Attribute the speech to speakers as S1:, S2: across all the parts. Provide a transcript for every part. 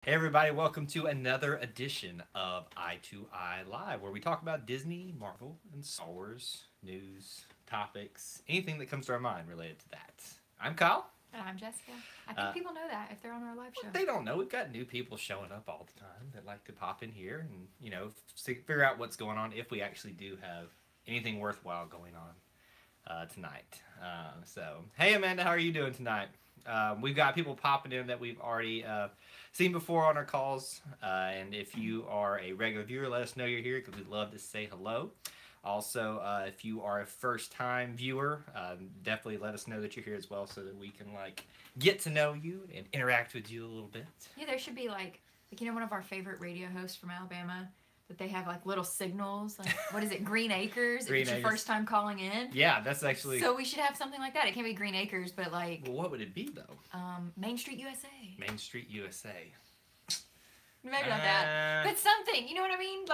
S1: Hey everybody, welcome to another edition of i2i Live, where we talk about Disney, Marvel, and Star Wars news, topics, anything that comes to our mind related to that. I'm Kyle.
S2: And I'm Jessica. I think people know that if they're on our live show.
S1: They don't know. We've got new people showing up all the time that like to pop in here and, figure out what's going on if we actually do have anything worthwhile going on tonight. Hey Amanda, how are you doing tonight? We've got people popping in that we've already seen before on our calls. And if you are a regular viewer, let us know you're here because we'd love to say hello. Also, if you are a first-time viewer, definitely let us know that you're here as well so that we can, get to know you and interact with you a little bit.
S2: Yeah, there should be, one of our favorite radio hosts from Alabama, that they have, little signals. What is it, Green Acres?
S1: Green
S2: if it's your first time calling in.
S1: Yeah, that's actually...
S2: So we should have something like that. It can't be Green Acres, but,
S1: Well, what would it be, though?
S2: Main Street USA.
S1: Main Street USA.
S2: Maybe not that. But something, you know what I mean?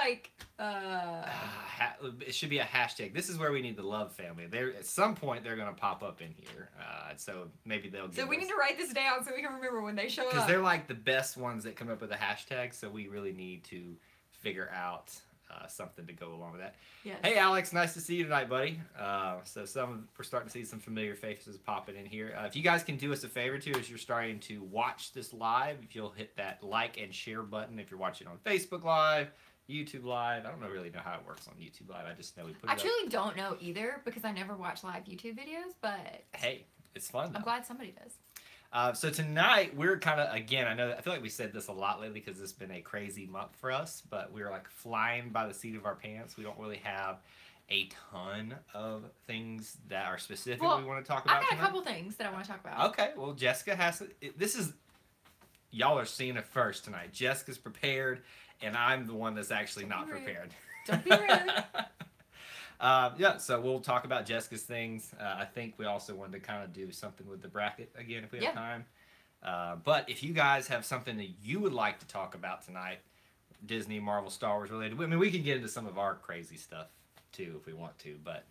S1: It should be a hashtag. This is where we need the love family. At some point, they're going to pop up in here. So maybe they'll give
S2: So we need to write this down so we can remember when they show up.
S1: Because they're the best ones that come up with a hashtag, so we really need to figure out something to go along with that.
S2: Yes.
S1: Hey, Alex, nice to see you tonight, buddy. We're starting to see some familiar faces popping in here. If you guys can do us a favor, too, as you're starting to watch this live, if you'll hit that like and share button if you're watching on Facebook Live, YouTube Live. I don't really know how it works on YouTube Live. I just know we put it
S2: I truly don't know either because I never watch live YouTube videos, but...
S1: Hey, it's fun, though.
S2: I'm glad somebody does.
S1: So tonight, we're kind of, again, I feel like we said this a lot lately because it's been a crazy month for us, but we're flying by the seat of our pants. We don't really have a ton of things that are specific we want to talk about
S2: I've got
S1: tonight.
S2: a couple things that I want to talk about.
S1: Okay, well, Jessica has to, y'all are seeing it first tonight. Jessica's prepared, and I'm the one that's actually not prepared.
S2: Don't be rude.
S1: So we'll talk about Jessica's things. I think we also wanted to kind of do something with the bracket again if we have time. But if you guys have something that you would like to talk about tonight, Disney, Marvel, Star Wars related, I mean, we can get into some of our crazy stuff too if we want to, but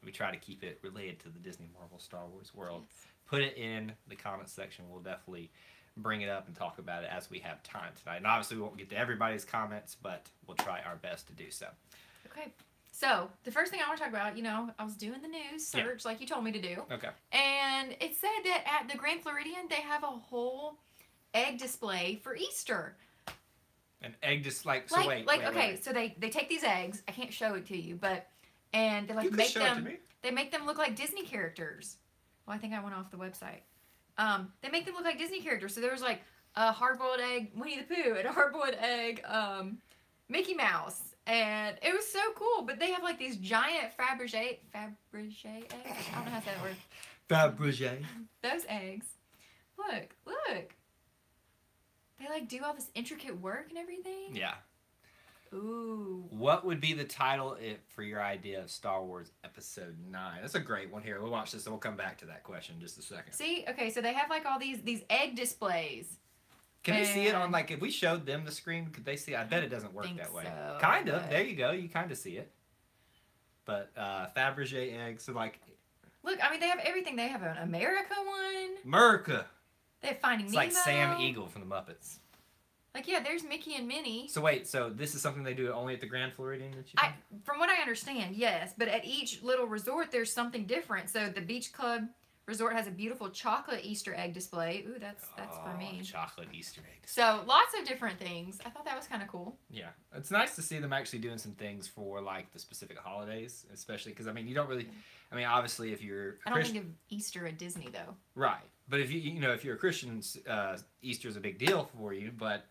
S1: we try to keep it related to the Disney, Marvel, Star Wars world. Yes. Put it in the comments section. We'll definitely bring it up and talk about it as we have time tonight. And obviously we won't get to everybody's comments, but we'll try our best to do so.
S2: Okay. So, the first thing I want to talk about, I was doing the news search like you told me to do.
S1: Okay.
S2: And it said that at the Grand Floridian, they have a whole egg display for Easter.
S1: An egg display?
S2: Wait. So they take these eggs. I can't show it to you, and they they make them look like Disney characters. Well, I think I went off the website. They make them look like Disney characters. So there was a hard-boiled egg Winnie the Pooh and a hard-boiled egg Mickey Mouse. And it was so cool, but they have these giant Fabergé eggs. I don't know how to say that word.
S1: Fabergé.
S2: Those eggs. Look. They do all this intricate work and everything.
S1: Yeah.
S2: Ooh.
S1: What would be the title for your idea of Star Wars Episode 9? That's a great one here. We'll watch this and we'll come back to that question in just a second.
S2: See? Okay, so they have all these egg displays.
S1: Can they see it on, if we showed them the screen, could they see? I bet it doesn't work that way.
S2: So,
S1: kind of. There you go. You kind of see it. But Fabergé eggs, so
S2: Look, I mean, they have everything. They have an America one.
S1: America.
S2: They have Finding Nemo.
S1: It's like Sam Eagle from the Muppets.
S2: There's Mickey and Minnie.
S1: So wait, this is something they do only at the Grand Floridian?
S2: From what I understand, yes. But at each little resort, there's something different. So the Beach Club Resort has a beautiful chocolate Easter egg display. Ooh, that's for me.
S1: Chocolate Easter egg display.
S2: So lots of different things. I thought that was kind of cool.
S1: Yeah, it's nice to see them actually doing some things for the specific holidays, especially because you don't really. I mean, obviously, if you're
S2: I don't think of Easter at Disney though.
S1: Right, but if if you're a Christian, Easter is a big deal for you, but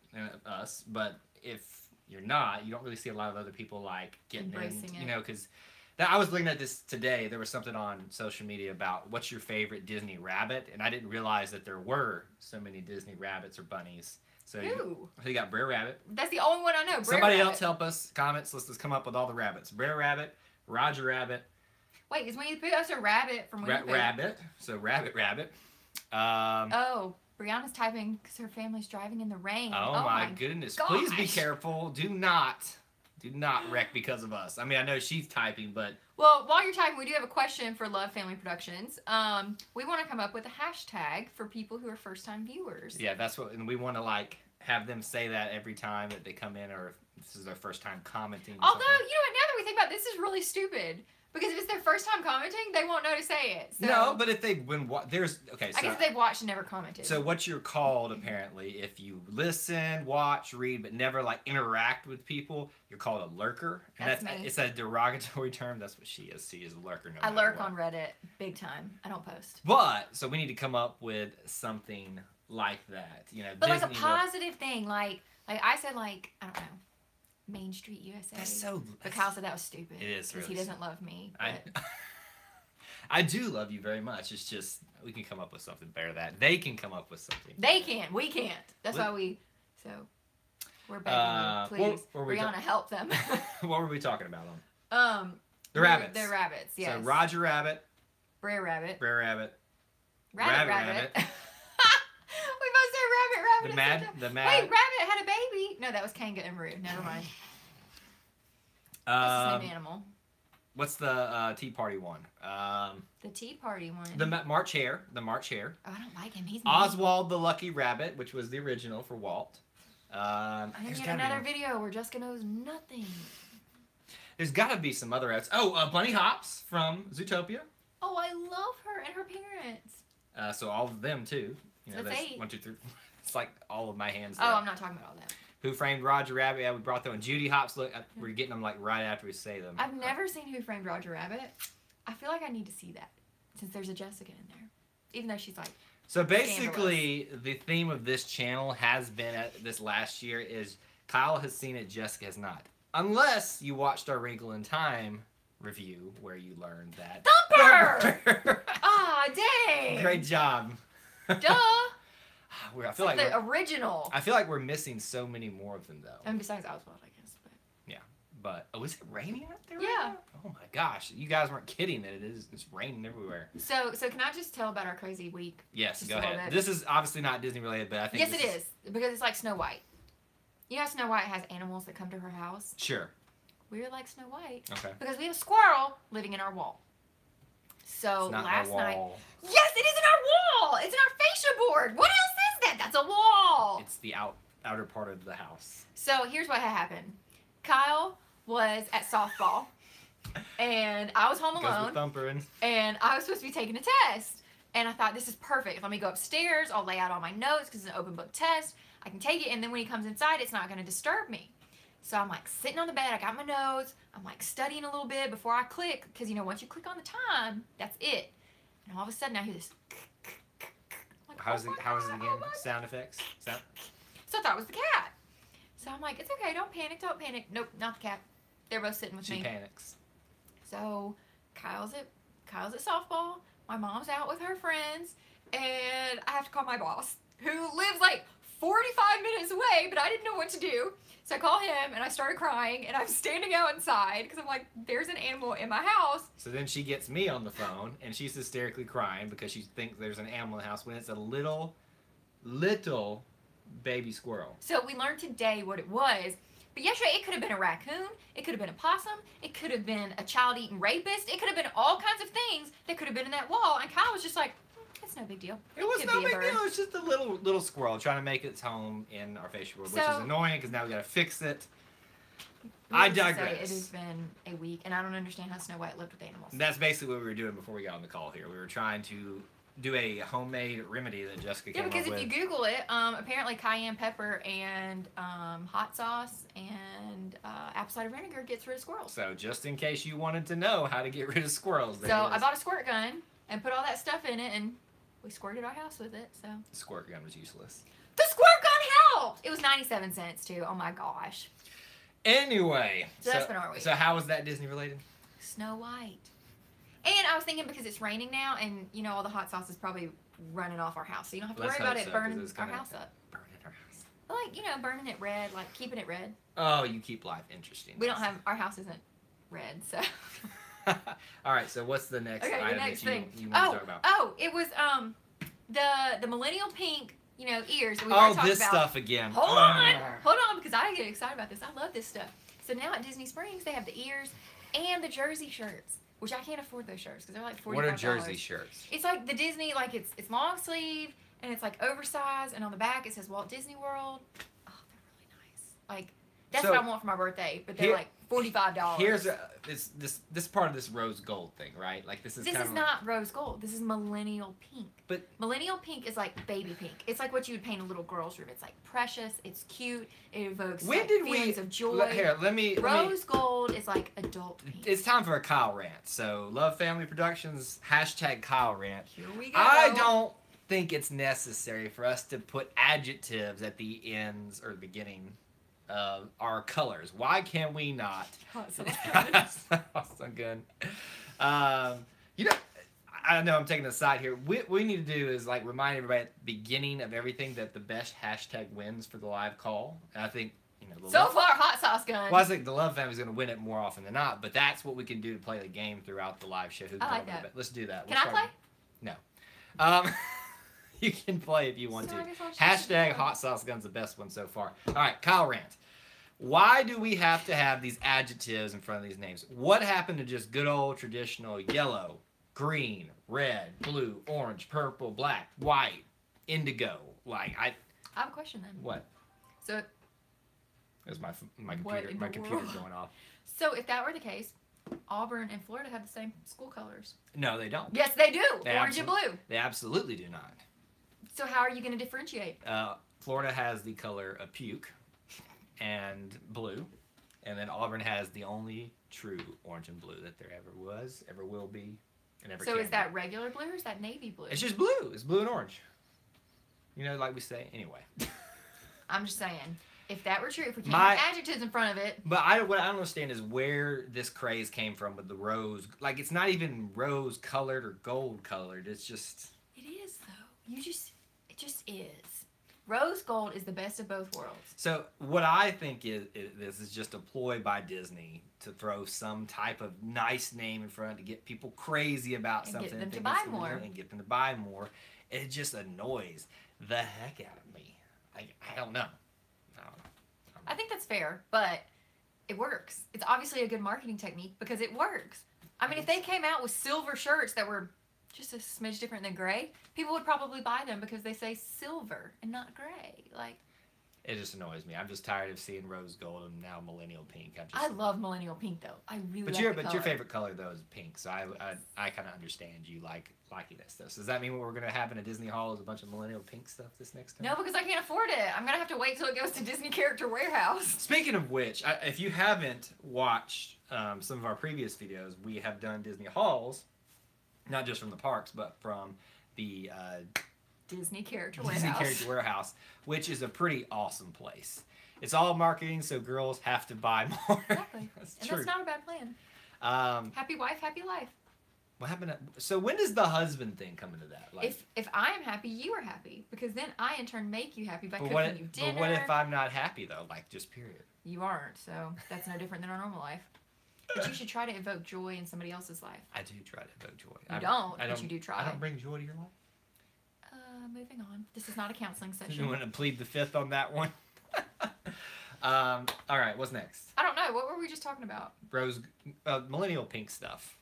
S1: us. But if you're not, you don't really see a lot of other people getting
S2: embracing
S1: in, because. I was looking at this today. There was something on social media about what's your favorite Disney rabbit, and I didn't realize that there were so many Disney rabbits or bunnies. So you got Brer Rabbit.
S2: That's the only one I know.
S1: Somebody else help us. Comments. Let's come up with all the rabbits. Brer Rabbit, Roger Rabbit.
S2: Wait, is Winnie the Pooh? That's a rabbit from Winnie the Pooh.
S1: Rabbit. So Rabbit.
S2: Brianna's typing because her family's driving in the rain.
S1: Oh my goodness.
S2: Gosh.
S1: Please be careful. Do not wreck because of us. I mean, I know she's typing, but...
S2: Well, while you're typing, we do have a question for Love Family Productions. We want to come up with a hashtag for people who are first-time viewers.
S1: Yeah, that's what... And we want to, have them say that every time that they come in, or if this is their first time commenting.
S2: Although, you know what, now that we think about it, this is really stupid. Because if it's their first time commenting, they won't know to say it. So.
S1: No, but if they there's okay. So,
S2: I guess if they've watched and never commented.
S1: So what you're called apparently, if you listen, watch, read, but never like interact with people, you're called a lurker. And
S2: that's me.
S1: It's a derogatory term. That's what she is. She is a lurker.
S2: I lurk on Reddit big time. I don't post.
S1: But so we need to come up with something like that. You know,
S2: but Disney, like a positive thing, like I said, like I don't know. Main Street USA.
S1: That's so.
S2: But Kyle said that was stupid.
S1: It is
S2: because
S1: really
S2: he doesn't love me.
S1: I do love you very much. It's just we can come up with something better. That they can come up with something.
S2: They can. We can't. That's why we. So we're begging you, please, Brianna, help them.
S1: What were we talking about on? The rabbits.
S2: The rabbits. Yes.
S1: So Roger Rabbit.
S2: Brer Rabbit.
S1: Brer Rabbit.
S2: Rabbit. We both said rabbit.
S1: The mad.
S2: Wait, Rabbit had a baby. No, that was Kanga and Roo. Never mind. That's the same animal.
S1: What's the Tea Party one?
S2: The Tea Party one.
S1: The March Hare. The March Hare.
S2: Oh, I don't like him. He's
S1: Oswald the Lucky Rabbit, which was the original for Walt.
S2: I think we have another video where Jessica knows nothing.
S1: There's got to be some other ads. Oh, Bunny Hops from Zootopia.
S2: Oh, I love her and her parents.
S1: So all of them too. You know,
S2: so
S1: that's
S2: 8.
S1: 1, 2, 3. It's like all of my hands.
S2: Oh, I'm not talking about all that.
S1: Who Framed Roger Rabbit? Yeah, we brought them. And Judy Hopps. Look, we're getting them like right after we say them.
S2: I've never seen Who Framed Roger Rabbit. I feel like I need to see that since there's a Jessica in there, even though she's like.
S1: So basically, the theme of this channel has been this last year is Kyle has seen it, Jessica has not. Unless you watched our Wrinkle in Time review where you learned that.
S2: Thumper! Ah, dang!
S1: Great job.
S2: Duh.
S1: I feel like
S2: the original.
S1: I feel like we're missing so many more of them though.
S2: And besides Oswald, I guess. But.
S1: Yeah, but is it raining up there?
S2: Yeah.
S1: Right now? Oh my gosh, you guys weren't kidding that it is. It's raining everywhere.
S2: So can I just tell about our crazy week?
S1: Yes, go ahead. This is obviously not Disney related, but I think.
S2: Yes, it is because it's like Snow White. You know how Snow White has animals that come to her house?
S1: Sure.
S2: We're like Snow White.
S1: Okay.
S2: Because we have a squirrel living in our wall. So last night. Yes, it is in our wall. It's in our fascia board. What else is that? That's a wall.
S1: It's the outer part of the house.
S2: So here's what had happened. Kyle was at softball, and I was home alone. And I was supposed to be taking a test. And I thought, this is perfect. Let me go upstairs. I'll lay out all my notes because it's an open book test. I can take it, and then when he comes inside, it's not going to disturb me. So I'm like sitting on the bed. I got my notes. I'm like studying a little bit before I click because, you know, once you click on the time, that's it. And all of a sudden, I hear this. Like,
S1: how is it again? Sound effects? Sound?
S2: So I thought it was the cat. So I'm like, it's okay. Don't panic. Don't panic. Nope, not the cat. They're both sitting with me.
S1: She panics.
S2: So Kyle's at softball. My mom's out with her friends. And I have to call my boss, who lives like 45 minutes away, but I didn't know what to do. So I call him, and I started crying, and I'm standing outside because I'm like, there's an animal in my house.
S1: So then she gets me on the phone, and she's hysterically crying because she thinks there's an animal in the house when it's a little baby squirrel.
S2: So we learned today what it was. But yesterday, it could have been a raccoon. It could have been a possum. It could have been a child-eating rapist. It could have been all kinds of things that could have been in that wall. And Kyle was just like, it's no big deal.
S1: It was no big deal. It was just a little squirrel trying to make its home in our facial world, which is annoying because now we got to fix it. I digress.
S2: It has been a week, and I don't understand how Snow White lived with animals.
S1: That's basically what we were doing before we got on the call here. We were trying to do a homemade remedy that Jessica came up with.
S2: Yeah, because if you Google it, apparently cayenne pepper and hot sauce and apple cider vinegar gets rid of squirrels.
S1: So just in case you wanted to know how to get rid of squirrels.
S2: So I bought a squirt gun and put all that stuff in it, and we squirted our house with it. So
S1: the squirt gun was useless.
S2: The squirt gun helped! It was 97 cents, too. Oh, my gosh.
S1: Anyway.
S2: So that's been our week.
S1: So how was that Disney related?
S2: Snow White. And I was thinking because it's raining now, and, you know, all the hot sauce is probably running off our house. So you don't have to worry about it burning our house up.
S1: Burning our house.
S2: Like, you know, burning it red, like keeping it red.
S1: Oh, you keep life interesting.
S2: We don't have, our house isn't red, so.
S1: All right, so what's the next item
S2: the next thing
S1: you want to talk about?
S2: Oh, it was the millennial pink, you know, ears that we were talking about.
S1: Oh, this stuff again.
S2: Hold on, because I get excited about this. I love this stuff. So now at Disney Springs, they have the ears and the jersey shirts, which I can't afford those shirts because they're like $45.
S1: What are jersey shirts?
S2: It's like the Disney, like it's long sleeve and it's like oversized, and on the back it says Walt Disney World. That's what I want for my birthday, but they're like $45.
S1: Here's this part of this rose gold thing, right? Like this is
S2: not rose gold. This is millennial pink.
S1: But
S2: millennial pink is like baby pink. It's like what you would paint a little girl's room. It's like precious. It's cute. It evokes feelings of joy. Rose gold is like adult pink.
S1: It's time for a Kyle rant. So Love Family Productions # Kyle rant.
S2: Here we go.
S1: I don't think it's necessary for us to put adjectives at the ends or the beginning of our colors. Why can we not?
S2: Hot
S1: so good. You know, I know I'm taking a side here. What we need to do is like remind everybody at the beginning of everything that the best hashtag wins for the live call. And I think
S2: so far, hot sauce gun.
S1: Well, I think the Love Family is going to win it more often than not. But that's what we can do to play the game throughout the live show.
S2: I like that.
S1: Let's do that.
S2: Can I play?
S1: No. You can play if you want to. # hot sauce gun's the best one so far. All right, Kyle rant. Why do we have to have these adjectives in front of these names? What happened to just good old traditional yellow, green, red, blue, orange, purple, black, white, indigo? Like I
S2: have a question then.
S1: What?
S2: So
S1: there's my computer's going off.
S2: So if that were the case, Auburn and Florida have the same school colors.
S1: No, they don't.
S2: Yes, they do. Orange and blue.
S1: They absolutely do not.
S2: So how are you going to differentiate?
S1: Florida has the color of puke and blue, and then Auburn has the only true orange and blue that there ever was, ever will be, and ever can be.
S2: So is that regular blue or is that navy blue?
S1: It's just blue. It's blue and orange. You know, like we say. Anyway.
S2: I'm just saying, if that were true, if we can't have adjectives in front of it.
S1: But what I don't understand is where this craze came from with the rose. Like, it's not even rose colored or gold colored. It's just.
S2: It is though. It just is. Rose gold is the best of both worlds.
S1: So what I think this is just a ploy by Disney to throw some type of nice name in front to get people crazy about something.
S2: And get them to buy more.
S1: And get them to buy more. It just annoys the heck out of me. I don't know.
S2: I think that's fair, but it works. It's obviously a good marketing technique because it works. I mean, if they came out with silver shirts that were just a smidge different than gray, people would probably buy them because they say silver and not gray. Like,
S1: it just annoys me. I'm just tired of seeing rose gold and now millennial pink.
S2: I love millennial pink though. I really like
S1: But your favorite color though is pink. So I kind of understand you liking that stuff. So does that mean what we're gonna have in a Disney Hall is a bunch of millennial pink stuff this next time?
S2: No, because I can't afford it. I'm gonna have to wait till it goes to Disney Character Warehouse.
S1: Speaking of which, if you haven't watched some of our previous videos, we have done Disney Halls. Not just from the parks, but from the
S2: Disney Character Warehouse,
S1: which is a pretty awesome place. It's all marketing, so girls have to buy more.
S2: Exactly. That's not a bad plan. Happy wife, happy life.
S1: What happened? So when does the husband thing come into that? Like,
S2: if I am happy, you are happy, because then I in turn make you happy by cooking you dinner.
S1: But what if I'm not happy though? Like, just period.
S2: You aren't, so that's no different than our normal life. But you should try to evoke joy in somebody else's life.
S1: I do try to evoke joy.
S2: But you do try.
S1: I don't bring joy to your life.
S2: Moving on. This is not a counseling session.
S1: You want to plead the fifth on that one? All right, what's next?
S2: I don't know. What were we just talking about?
S1: Millennial pink stuff.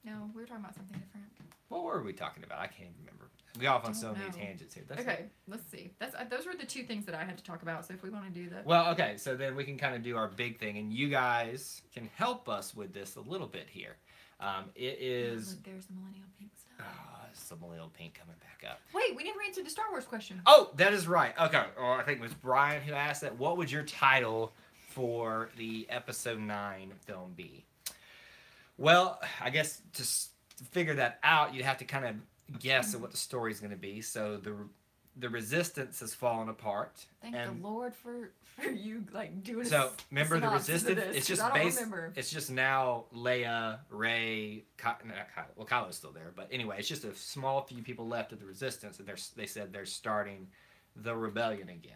S2: No, we were talking about something different.
S1: What were we talking about? I can't remember. We got off on so many tangents here.
S2: Let's see. Those were the two things that I had to talk about. So if we want to do that.
S1: Well, okay. So then we can kind of do our big thing, and you guys can help us with this a little bit here. It is.
S2: Look, there's the millennial pink stuff.
S1: Oh, it's the millennial pink coming back up.
S2: Wait, we never answered the Star Wars question.
S1: Oh, that is right. Okay. I think it was Brian who asked that. What would your title for the Episode 9 film be? Well, I guess to figure that out, you'd have to kind of guess at what the story is going to be. So the Resistance has fallen apart.
S2: Thank the Lord for you doing.
S1: So remember the Resistance? It's just It's just now Leia, Rey, Kylo's still there, but anyway, it's just a small few people left of the Resistance, and they said they're starting the rebellion again.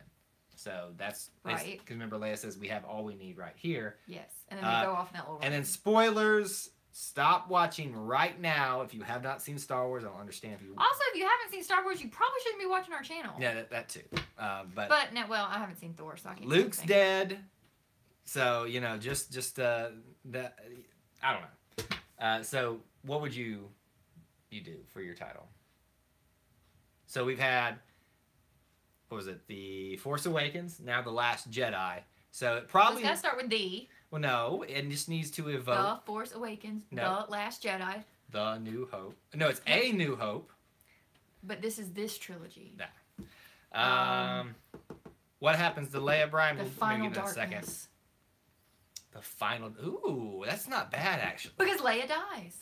S1: So that's
S2: right.
S1: Because remember, Leia says we have all we need right here.
S2: Yes, and then they go off in that little.
S1: And then spoilers. Stop watching right now if you have not seen Star Wars. I don't understand if you.
S2: Also, if you haven't seen Star Wars, you probably shouldn't be watching our channel.
S1: Yeah, that too. But
S2: no, well, I haven't seen Thor, so I can't.
S1: Luke's dead, so just that. I don't know. So what would you do for your title? So we've had, what was it? The Force Awakens. Now The Last Jedi. So it
S2: So
S1: probably...
S2: it's got to start with the.
S1: Well, no. It just needs to evoke...
S2: The Force Awakens.
S1: No.
S2: The Last Jedi.
S1: The New Hope. No, it's A New Hope.
S2: But this is this trilogy.
S1: Nah. What happens to Leia, Brian?
S2: The
S1: We'll
S2: Final
S1: get in a second.
S2: Darkness.
S1: The final... Ooh, that's not bad, actually.
S2: Because Leia dies.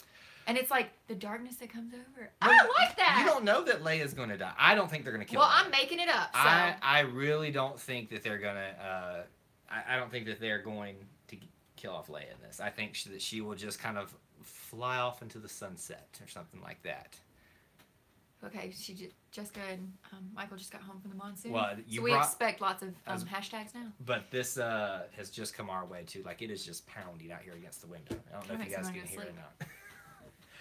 S2: And it's like the darkness that comes over.
S1: Well,
S2: I like that.
S1: You don't know that Leia's going to die. I don't think they're going to kill her.
S2: Well, I'm making it up. So.
S1: I really don't think that they're going to... I don't think that they're going to kill off Leia in this. I think that she will just kind of fly off into the sunset or something like that.
S2: Okay, Jessica and Michael just got home from the monsoon.
S1: Well,
S2: so we expect lots of hashtags now.
S1: But this has just come our way, too. Like, it is just pounding out here against the window. I don't know if you guys can hear it or not.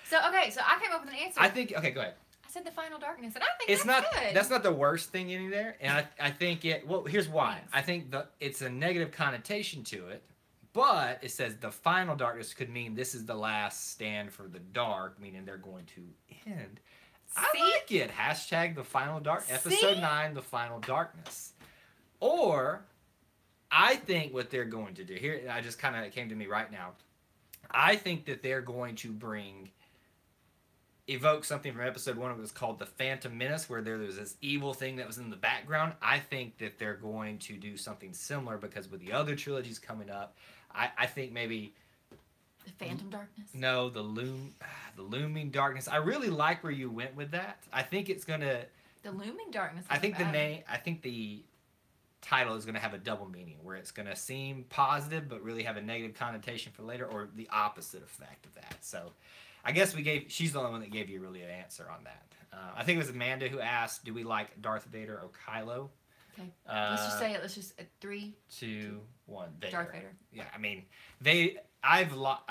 S2: So, okay, so I came up with an answer.
S1: I think... Okay, go ahead.
S2: I said the Final Darkness, and I think
S1: it's
S2: that's
S1: not
S2: good.
S1: That's not the worst thing in there, and I think it... Well, here's why.
S2: Thanks.
S1: I think it's a negative connotation to it, but it says the Final Darkness could mean this is the last stand for the dark, meaning they're going to end.
S2: See?
S1: I like it. Hashtag the Final Dark... Episode 9, the Final Darkness. Or, I think what they're going to do... Here, I just kind of came to me right now. I think that they're going to evoke something from episode 1. It was called the Phantom Menace, where there was this evil thing that was in the background. I think that they're going to do something similar, because with the other trilogies coming up, I think maybe...
S2: The Phantom Darkness?
S1: No, the Looming Darkness. I really like where you went with that. I think it's going to...
S2: The Looming Darkness.
S1: I think the title is going to have a double meaning, where it's going to seem positive but really have a negative connotation for later, or the opposite effect of that. So I guess she's the only one that gave you really an answer on that. I think it was Amanda who asked, do we like Darth Vader or Kylo?
S2: Okay. Let's just say it. Let's just 3,
S1: 2, 1. Vader.
S2: Darth Vader.
S1: Yeah, I mean, I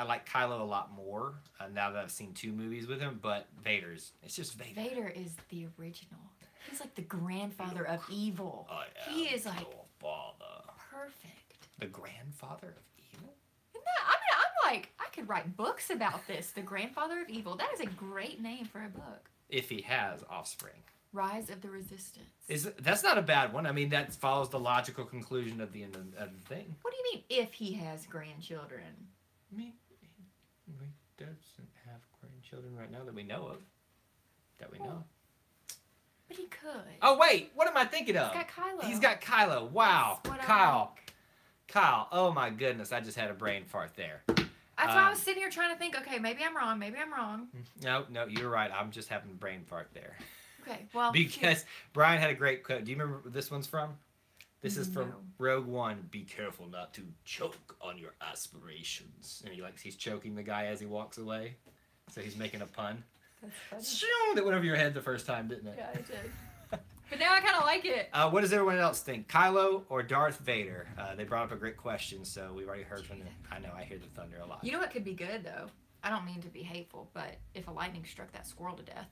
S1: like Kylo a lot more now that I've seen 2 movies with him, but it's just Vader.
S2: Vader is the original. He's like the grandfather of evil. He is like perfect.
S1: The grandfather of evil?
S2: Isn't that, I'm like, I could write books about this. The grandfather of evil. That is a great name for a book.
S1: If he has offspring.
S2: Rise of the Resistance.
S1: That's not a bad one. I mean, that follows the logical conclusion of the end of the thing.
S2: What do you mean, if he has grandchildren?
S1: I mean, he doesn't have grandchildren right now that we know of.
S2: But he could.
S1: Oh, wait. What am I thinking of?
S2: He's got Kylo.
S1: He's got Kylo. Wow. Kyle. Oh, my goodness. I just had a brain fart there.
S2: That's why I was sitting here trying to think, okay, maybe I'm wrong.
S1: No, you're right. I'm just having a brain fart there.
S2: Okay, well.
S1: Because Brian had a great quote. Do you remember where this one's from? This is from Rogue One. Be careful not to choke on your aspirations. And he's choking the guy as he walks away. So he's making a pun. That's funny. That went over your head the first time, didn't it?
S2: Yeah, it did. But now I kind of like it.
S1: What does everyone else think? Kylo or Darth Vader? They brought up a great question, so we've already heard from them. I know, I hear the thunder a lot.
S2: You know what could be good, though? I don't mean to be hateful, but if a lightning struck that squirrel to death,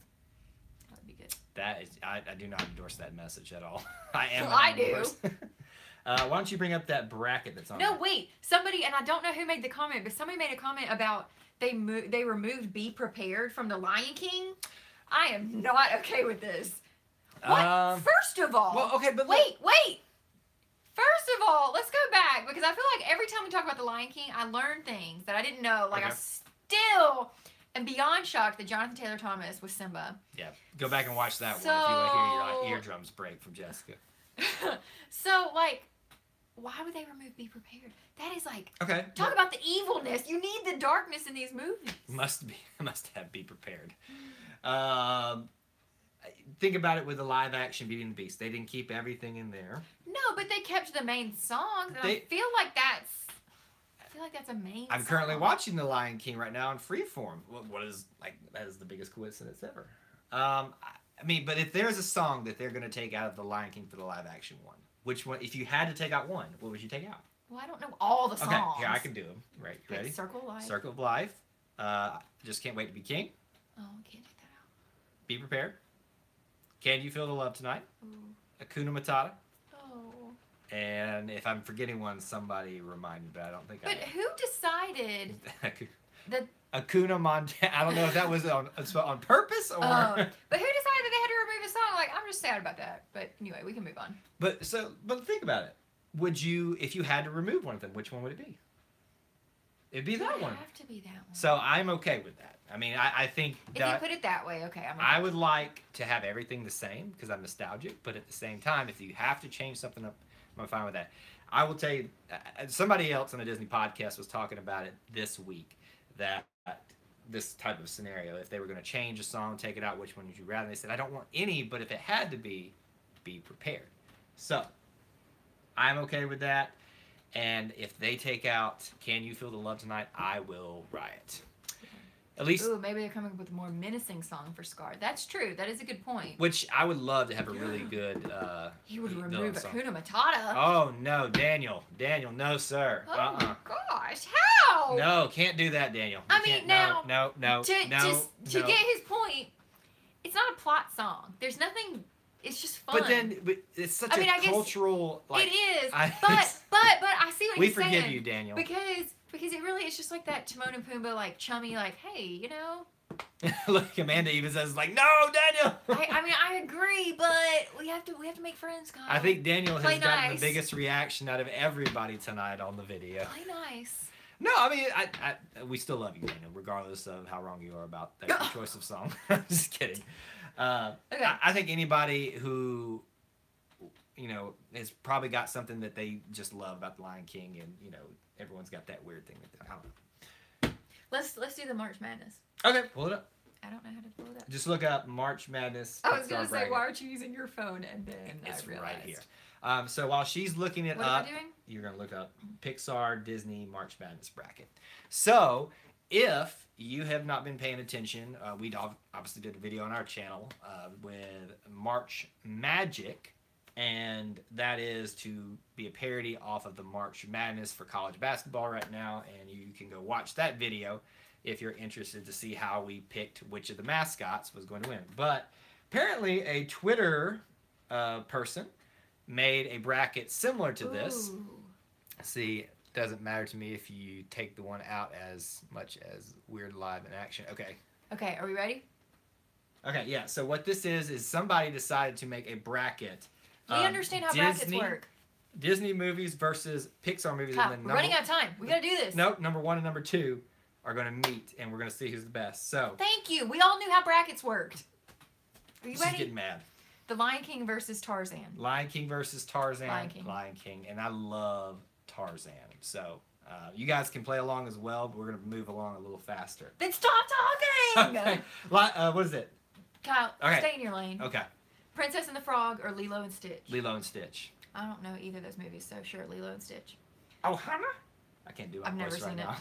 S2: that would be good.
S1: That is, I do not endorse that message at all. I am.
S2: Well, I do.
S1: Why don't you bring up that bracket that's on
S2: No,
S1: there?
S2: wait. Somebody, and I don't know who made the comment, but somebody made a comment about they removed Be Prepared from The Lion King. I am not okay with this. What? First of all.
S1: Well, okay, but
S2: wait. First of all, let's go back, because I feel like every time we talk about The Lion King, I learn things that I didn't know. Like,
S1: okay.
S2: I still am beyond shocked that Jonathan Taylor Thomas was Simba.
S1: Yeah, go back and watch that one if you want to hear your eardrums break from Jessica.
S2: So, like, why would they remove Be Prepared? That is like,
S1: okay.
S2: Talk about the evilness. You need the darkness in these movies.
S1: Must have Be Prepared. Think about it with the live action Beauty and the Beast. They didn't keep everything in there.
S2: No, but they kept the main songs. And I feel like that's a main
S1: I'm currently watching The Lion King right now in Freeform. That is the biggest coincidence ever. I mean, but if there's a song that they're going to take out of The Lion King for the live action one, which one, if you had to take out one, what would you take out?
S2: Well, I don't know all the songs.
S1: Okay, here, I can do them. Right, you ready?
S2: Circle of Life.
S1: Circle of Life. Just Can't Wait to Be King.
S2: Oh, I can't take that out.
S1: Be Prepared. Can You Feel the Love Tonight?
S2: Ooh.
S1: Hakuna Matata.
S2: Oh.
S1: And if I'm forgetting one, somebody remind me, but I don't think
S2: I am. But who decided that...
S1: Hakuna Montana. I don't know if that was on purpose or...
S2: But who decided they had to remove a song? Like, I'm just sad about that. But anyway, we can move on.
S1: But think about it. would you, if you had to remove one of them, which one would it be? It'd be that one.
S2: It would have to be that one.
S1: So I'm okay with that. I mean, I think
S2: if you put it that way, okay.
S1: I would like to have everything the same because I'm nostalgic, but at the same time, if you have to change something up, I'm fine with that. I will tell you, somebody else on a Disney podcast was talking about it this week, that this type of scenario, if they were going to change a song, take it out, which one would you rather? They said, I don't want any, but if it had to be prepared. So I'm okay with that. And if they take out Can You Feel the Love Tonight, I will riot. At least.
S2: Ooh, maybe they're coming up with a more menacing song for Scar. That's true. That is a good point.
S1: Which I would love to have a really good.
S2: He would remove Hakuna Matata.
S1: Oh no, Daniel, no sir.
S2: Oh my gosh, how?
S1: No, can't do that, Daniel. You
S2: I mean, now to
S1: get
S2: his point, it's not a plot song. There's nothing. It's just fun.
S1: But then it's such a cultural. Like,
S2: it is. But I see what
S1: we
S2: you're saying.
S1: We forgive you, Daniel.
S2: Because it really is just like that Timon and Pumbaa, like chummy, like, hey, you know.
S1: Look, Amanda even says like, no, Daniel.
S2: I mean, I agree, but we have to make friends, guys.
S1: I think Daniel has gotten the biggest reaction out of everybody tonight on the video.
S2: Play nice.
S1: No, I mean, we still love you, Daniel, regardless of how wrong you are about that choice of song. I'm just kidding. Okay. I think anybody who, you know, has probably got something that they just love about the Lion King, and you know, everyone's got that weird thing with them. I don't know.
S2: Let's do the March Madness.
S1: Okay, pull it up.
S2: I don't know how to pull it up.
S1: Just look up March Madness.
S2: I was gonna say, why aren't you using your phone? And then
S1: it's
S2: I realized.
S1: right here. So while she's looking it
S2: up,
S1: am I doing? You're gonna look up Pixar Disney March Madness bracket. So if you have not been paying attention, we obviously did a video on our channel with March Magic, and that is to be a parody off of the March Madness for college basketball right now, and you can go watch that video if you're interested to see how we picked which of the mascots was going to win. But apparently a Twitter person made a bracket similar to this. See, doesn't matter to me if you take the one out as much as Weird Live in Action. Okay.
S2: Okay, are we ready?
S1: Okay, yeah. So what this is somebody decided to make a bracket.
S2: We understand how brackets work.
S1: Disney movies versus Pixar movies.
S2: Kyle, we're running out of time. We gotta do this.
S1: Nope, number 1 and number 2 are going to meet, and we're going to see who's the best. So.
S2: Thank you. We all knew how brackets worked. Are you ready?
S1: She's getting mad.
S2: The Lion King versus Tarzan.
S1: Lion King versus Tarzan.
S2: Lion King.
S1: And I love Tarzan. So you guys can play along as well, but we're going to move along a little faster.
S2: Then stop talking!
S1: Okay. What is it?
S2: Kyle, stay in your lane.
S1: Okay.
S2: Princess and the Frog or Lilo and Stitch?
S1: Lilo and Stitch.
S2: I don't know either of those movies, so sure, Lilo and Stitch.
S1: Oh, Hannah? I can't do my
S2: I've never
S1: voice
S2: seen
S1: right
S2: it.
S1: now.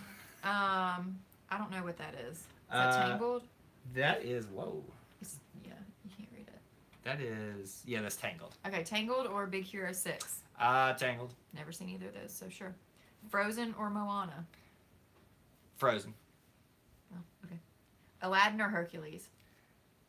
S2: I don't know what that is. Is that Tangled?
S1: That is, whoa.
S2: Yeah, you can't read it.
S1: That is, yeah, that's Tangled.
S2: Okay, Tangled or Big Hero 6?
S1: Tangled.
S2: Never seen either of those, so sure. Frozen or Moana?
S1: Frozen.
S2: Oh, okay. Aladdin or Hercules?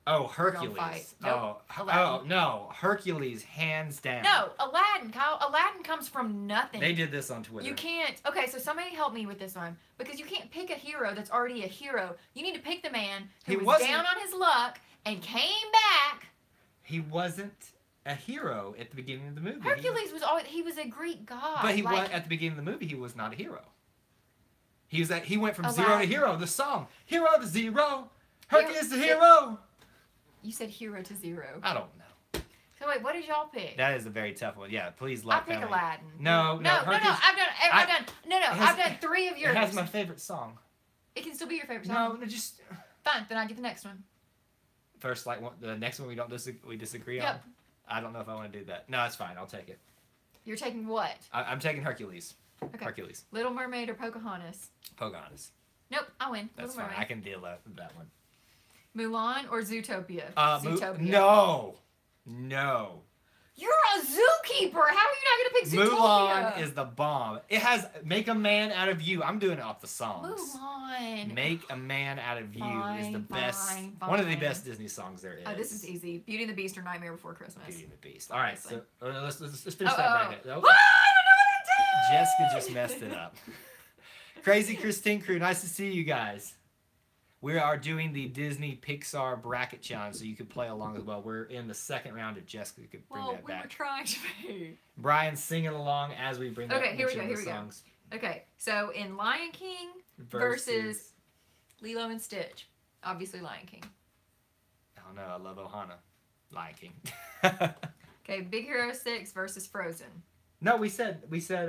S1: Oh, Hercules.
S2: Nope.
S1: Oh, no. Hercules, hands down.
S2: No, Aladdin, Kyle. Aladdin comes from nothing.
S1: They did this on Twitter.
S2: You can't. Okay, so somebody help me with this one. Because you can't pick a hero that's already a hero. You need to pick the man who was down on his luck and came back.
S1: He wasn't a hero at the beginning of the movie.
S2: Hercules was always, he was a Greek god.
S1: But was, at the beginning of the movie, he was not a hero. He went from zero to hero. The song, hero to zero. Hercules to hero.
S2: You said hero to zero.
S1: I don't know.
S2: So wait, what did y'all pick?
S1: That is a very tough one. Yeah, please let me.
S2: I pick Aladdin.
S1: No.
S2: I've done 3 of yours.
S1: It has my favorite song.
S2: It can still be your favorite song.
S1: No, just.
S2: Fine, then I get the next one.
S1: First, the next one we disagree on. I don't know if I want to do that. No, it's fine. I'll take it.
S2: You're taking what?
S1: I'm taking Hercules.
S2: Okay.
S1: Hercules.
S2: Little Mermaid or Pocahontas?
S1: Pocahontas.
S2: Nope, I win.
S1: That's fine. I can deal with that one.
S2: Mulan or Zootopia?
S1: Zootopia. No.
S2: You're a zookeeper. How are you not going to pick Zootopia?
S1: Mulan is the bomb. It has Make a Man Out of You. I'm doing it off the songs.
S2: Mulan.
S1: Make a Man Out of You is the best. One of the best Disney songs there is.
S2: Oh, this is easy. Beauty and the Beast or Nightmare Before Christmas?
S1: Beauty and the Beast. All right, so let's finish that bracket.
S2: I don't know what I did!
S1: Jessica just messed it up. Crazy Christine Crew, nice to see you guys. We are doing the Disney Pixar bracket challenge, so you can play along as well. We're in the second round if Jessica could bring that back.
S2: We were trying to be.
S1: Brian's singing along as we bring
S2: Okay, here we go.
S1: songs.
S2: Okay, so in Lion King versus Lilo and Stitch. Obviously Lion King.
S1: I don't know. I love Ohana. Lion King.
S2: Okay, Big Hero 6 versus Frozen.
S1: No, we said
S2: We said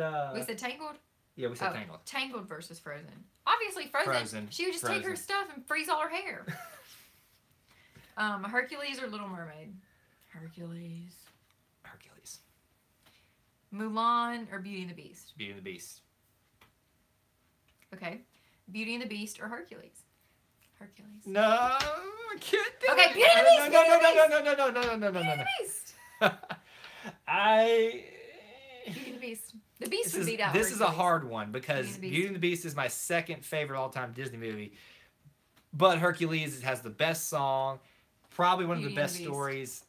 S2: Tangled?
S1: Yeah, we said Tangled.
S2: Tangled versus Frozen. Obviously Frozen. She would just take her stuff and freeze all her hair. Hercules or Little Mermaid? Hercules. Mulan or Beauty and the Beast?
S1: Beauty and the Beast.
S2: Okay. Beauty and the Beast or Hercules? Hercules.
S1: No, I can't do
S2: Okay,
S1: it.
S2: Beauty and the Beast.
S1: No.
S2: Beauty and the Beast. Beauty and the Beast. The Beast would beat out
S1: This
S2: Hercules.
S1: is a hard one because
S2: Beauty
S1: and the Beast is my second favorite all-time Disney movie. But Hercules has the best song, probably one of the best stories.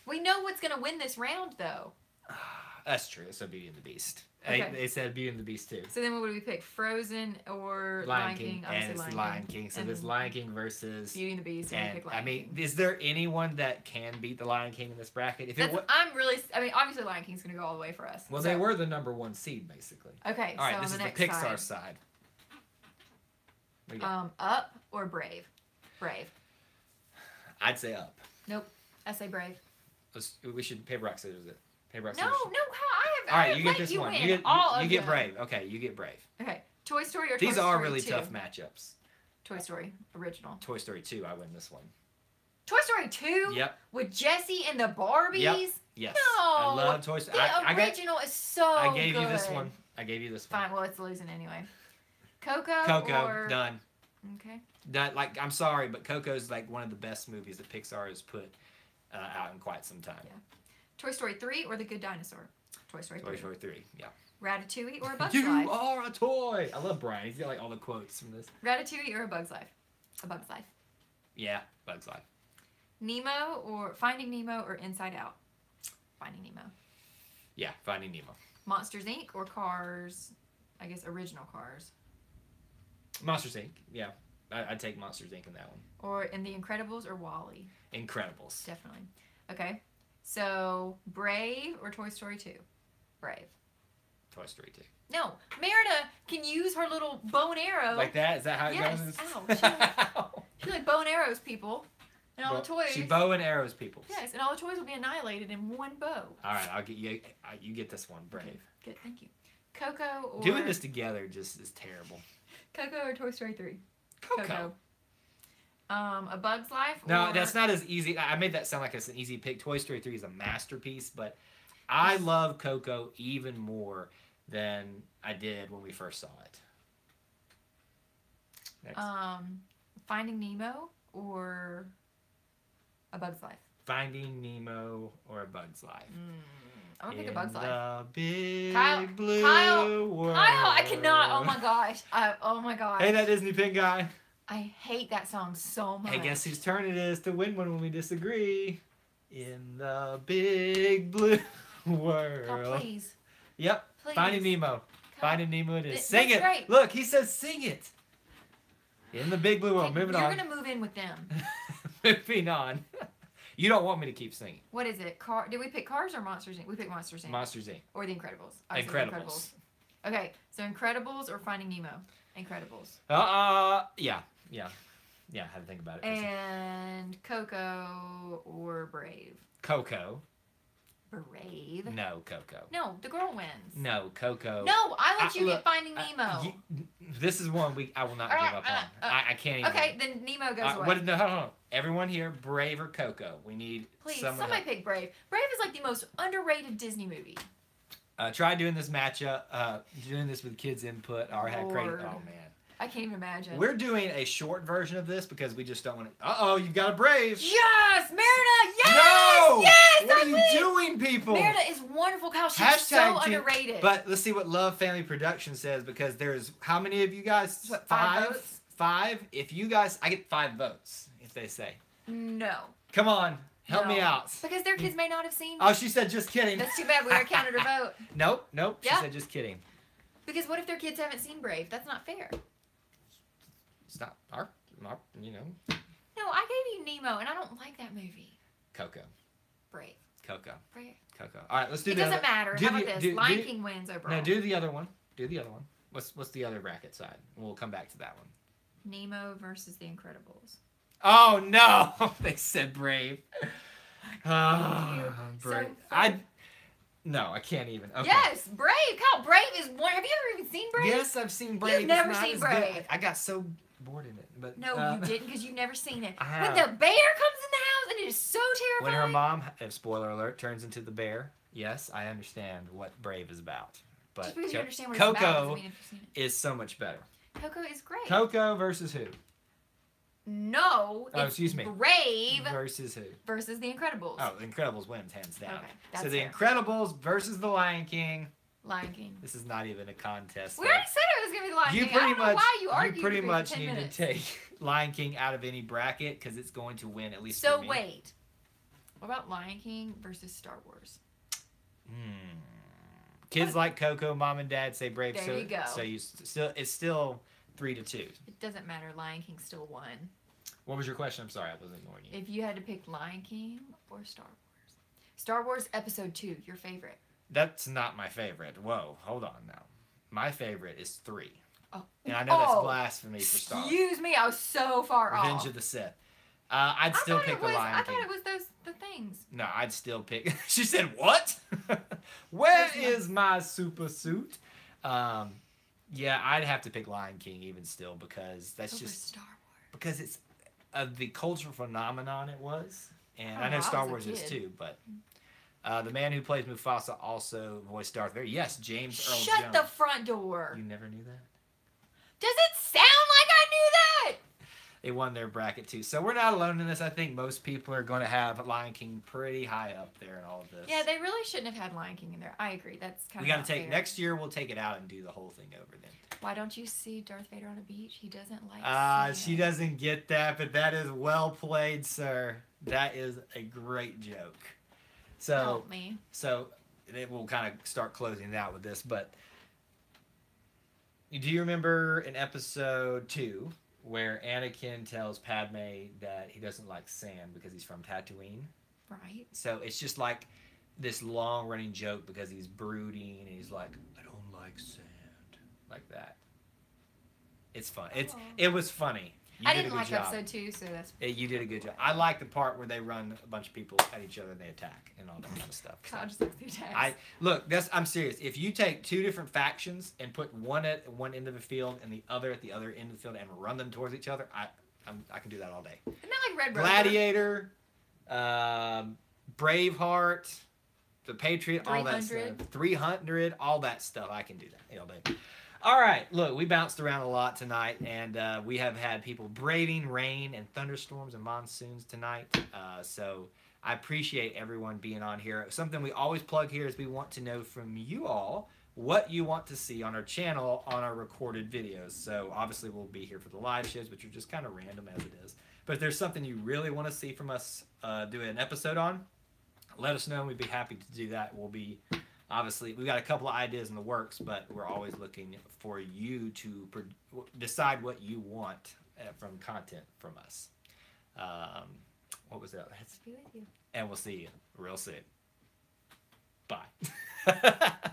S2: We know what's going to win this round, though.
S1: That's true. So Beauty and the Beast.
S2: Okay.
S1: They said Beauty and the Beast, too.
S2: So then what would we pick? Frozen or Lion King?
S1: And it's Lion King. So there's Lion King versus
S2: Beauty and the Beast. And we pick Lion King.
S1: Is there anyone that can beat the Lion King in this bracket?
S2: Obviously Lion King's going to go all the way for us.
S1: Well, they were the number one seed, basically.
S2: Okay,
S1: all right,
S2: so
S1: this
S2: on the
S1: is
S2: next
S1: the Pixar side.
S2: Up or Brave? Brave.
S1: I'd say Up.
S2: Nope. I say Brave.
S1: We should paper rock scissors it. Paper rock
S2: No,
S1: scissors.
S2: how?
S1: All right, you get this one. You get Brave. Okay, you get Brave.
S2: Okay, Toy Story or Toy Story 2?
S1: These are really tough matchups.
S2: Toy Story original.
S1: Toy Story 2. I win this one.
S2: Toy Story 2?
S1: Yep.
S2: With Jessie and the Barbies?
S1: Yep. Yes.
S2: No.
S1: I love Toy Story.
S2: The original is so
S1: I gave
S2: good.
S1: you this one.
S2: Fine, well, it's losing anyway. Coco or...
S1: done.
S2: Okay.
S1: Done. Like, I'm sorry, but Coco's like one of the best movies that Pixar has put out in quite some time.
S2: Yeah. Toy Story 3 or The Good Dinosaur? Toy Story 3.
S1: Toy Story 3, yeah.
S2: Ratatouille or A Bug's
S1: You
S2: Life?
S1: are a toy! I love Brian. He's got like all the quotes from this.
S2: Ratatouille or A Bug's Life? A Bug's Life.
S1: Yeah, Bug's Life.
S2: Finding Nemo or Inside Out? Finding Nemo.
S1: Yeah, Finding Nemo.
S2: Monsters Inc. or Cars? I guess original Cars.
S1: Monsters Inc. Yeah, I'd take Monsters Inc. in that one.
S2: Or in The Incredibles or WALL-E?
S1: Incredibles.
S2: Definitely. Okay. So, Brave or Toy Story 2? Brave.
S1: Toy Story 2.
S2: No, Merida can use her little bow and arrow.
S1: Like that? Is that how it goes?
S2: Ow. She like bow and arrows people. And all the toys.
S1: She bow and arrows people.
S2: Yes, and all the toys will be annihilated in one bow.
S1: All right, I'll get you. You get this one, Brave.
S2: Okay, good, thank you. Coco or...
S1: Doing this together just is terrible.
S2: Coco or Toy Story 3?
S1: Coco.
S2: A Bug's Life?
S1: No, that's not as easy. I made that sound like it's an easy pick. Toy Story 3 is a masterpiece, but I love Coco even more than I did when we first saw it. Next.
S2: Finding Nemo or A Bug's Life?
S1: Finding Nemo or A Bug's Life?
S2: I'm gonna pick A Bug's Life.
S1: The big blue world.
S2: Kyle, I cannot. Oh my gosh. Oh my gosh.
S1: Hey, that Disney pink guy.
S2: I hate that song so much.
S1: Hey, guess whose turn it is to win one when we disagree? In the big blue world.
S2: Oh, please.
S1: Yep.
S2: Please.
S1: Finding Nemo. Finding Nemo it is. Sing
S2: that's
S1: it.
S2: Great.
S1: Look, he says sing it. In the big blue world. Moving on.
S2: You're gonna move in with them.
S1: Moving on. You don't want me to keep singing.
S2: What is it? Did we pick Cars or Monsters Inc? We picked Monsters Inc.
S1: Monsters Inc.
S2: Or The Incredibles.
S1: Incredibles.
S2: Okay, so Incredibles or Finding Nemo? Incredibles.
S1: Yeah. I had to think about it.
S2: And Coco or Brave?
S1: Coco.
S2: Brave?
S1: No, Coco.
S2: No, the girl wins.
S1: No, Coco.
S2: No, I let you get Finding Nemo.
S1: This is one I will not give up on. I can't even.
S2: Okay, then Nemo goes away.
S1: Hold on. Everyone here, Brave or Coco? We need
S2: somebody pick Brave. Brave is like the most underrated Disney movie.
S1: Try doing this matchup, doing this with kids' input. Or had crazy. Oh man.
S2: I can't even imagine.
S1: We're doing a short version of this because we just don't want to. Uh-oh, you got a Brave.
S2: Yes, Merida. Yes.
S1: No.
S2: Yes.
S1: What are you doing, people?
S2: Merida is wonderful. Kyle, she's so underrated.
S1: But let's see what Love Family Production says because there's how many of you guys?
S2: What, 5 votes?
S1: 5. If you guys, I get 5 votes. If they say.
S2: No.
S1: Come on, help me out.
S2: Because their kids may not have seen.
S1: Oh, she said just kidding.
S2: That's too bad. We already counted her vote.
S1: Nope.
S2: Yeah.
S1: She said just kidding.
S2: Because what if their kids haven't seen Brave? That's not fair.
S1: It's not our you know.
S2: No, I gave you Nemo, and I don't like that movie.
S1: Coco.
S2: Brave.
S1: Coco.
S2: Brave.
S1: Coco. All right, let's do
S2: it
S1: the other.
S2: It doesn't matter. How about this? Lion King wins overall.
S1: No, do the other one. Do the other one. What's the other bracket side? We'll come back to that one.
S2: Nemo versus The Incredibles.
S1: Oh no! They said Brave. Brave.
S2: So
S1: no, I can't even. Okay.
S2: Yes, Brave. How Brave is one. Have you ever even seen Brave?
S1: Yes, I've seen Brave.
S2: You've never seen Brave.
S1: Good. I got so bored in it, but
S2: no, you didn't because you've never seen it.
S1: I have.
S2: When the bear comes in the house and it is so terrifying.
S1: When her mom, spoiler alert, turns into the bear. Yes, I understand what Brave is about, but
S2: just because you understand what
S1: Coco
S2: it's about doesn't mean you've seen it.
S1: is so much better.
S2: Coco is great.
S1: Coco versus who?
S2: No,
S1: oh, excuse me.
S2: Brave
S1: versus who?
S2: Versus The Incredibles.
S1: Oh, The Incredibles wins hands down.
S2: Okay, that's
S1: so The
S2: fair.
S1: Incredibles versus The Lion King.
S2: Lion King.
S1: This is not even a contest.
S2: We already said it was gonna be The Lion King.
S1: Pretty
S2: I don't
S1: much,
S2: know why you argued.
S1: You pretty
S2: with me
S1: much
S2: for 10
S1: need
S2: minutes.
S1: to take Lion King out of any bracket because it's going to win at least.
S2: So
S1: for me.
S2: wait, what about Lion King versus Star Wars?
S1: Kids like Coco, mom and dad say Brave.
S2: There you go.
S1: So it's still 3-2.
S2: It doesn't matter. Lion King still won.
S1: What was your question? I'm sorry, I was ignoring you.
S2: If you had to pick Lion King or Star Wars, Star Wars Episode 2, your favorite.
S1: That's not my favorite. Whoa, hold on now. My favorite is 3.
S2: Oh,
S1: and I know that's blasphemy for Star Wars.
S2: Excuse me, I was so far off.
S1: Revenge of the Sith. I'd still pick the Lion King.
S2: I thought it was the things.
S1: No, I'd still pick. She said, "What? Where is my super suit?" Yeah, I'd have to pick Lion King even still because that's
S2: Over
S1: just
S2: Star Wars.
S1: because it's the cultural phenomenon it was, and
S2: Oh,
S1: I know
S2: I
S1: Star
S2: was a
S1: Wars is
S2: kid.
S1: too. But the man who plays Mufasa also voiced Darth Vader. Yes, James Earl Jones.
S2: Shut the front door.
S1: You never knew that?
S2: Does it sound like I knew that?
S1: They won their bracket too. So we're not alone in this. I think most people are going to have Lion King pretty high up there in all of this.
S2: Yeah, they really shouldn't have had Lion King in there. I agree. That's kind
S1: We
S2: of
S1: got to take
S2: fair.
S1: next year. We'll take it out and do the whole thing over then.
S2: Why don't you see Darth Vader on a beach? He doesn't like
S1: She doesn't get that, but that is well played, sir. That is a great joke. So,
S2: Help me.
S1: So we'll kind of start closing it out with this. But do you remember in episode 2 where Anakin tells Padme that he doesn't like sand because he's from Tatooine?
S2: Right.
S1: So it's just like this long running joke because he's brooding and he's like, I don't like sand. Like that. It's fun. It was funny.
S2: I didn't like episode 2, so that's...
S1: You did a good job. I like the part where they run a bunch of people at each other and they attack and all that kind of stuff.
S2: God, just like the attacks.
S1: I'm serious. If you take 2 different factions and put one at one end of the field and the other at the other end of the field and run them towards each other, I can do that all day.
S2: Isn't that like Red Rover?
S1: Gladiator, Braveheart, The Patriot, all that stuff. 300, all that stuff. I can do that all day. All right, look, we bounced around a lot tonight, and we have had people braving rain and thunderstorms and monsoons tonight. So I appreciate everyone being on here. Something we always plug here is we want to know from you all what you want to see on our channel on our recorded videos. So obviously we'll be here for the live shows, which are just kind of random as it is. But if there's something you really want to see from us do an episode on, let us know. We'd be happy to do that. We'll be... Obviously, we've got a couple of ideas in the works, but we're always looking for you to decide what you want from content from us. What was that?
S2: Be with you.
S1: And we'll see you real soon. Bye.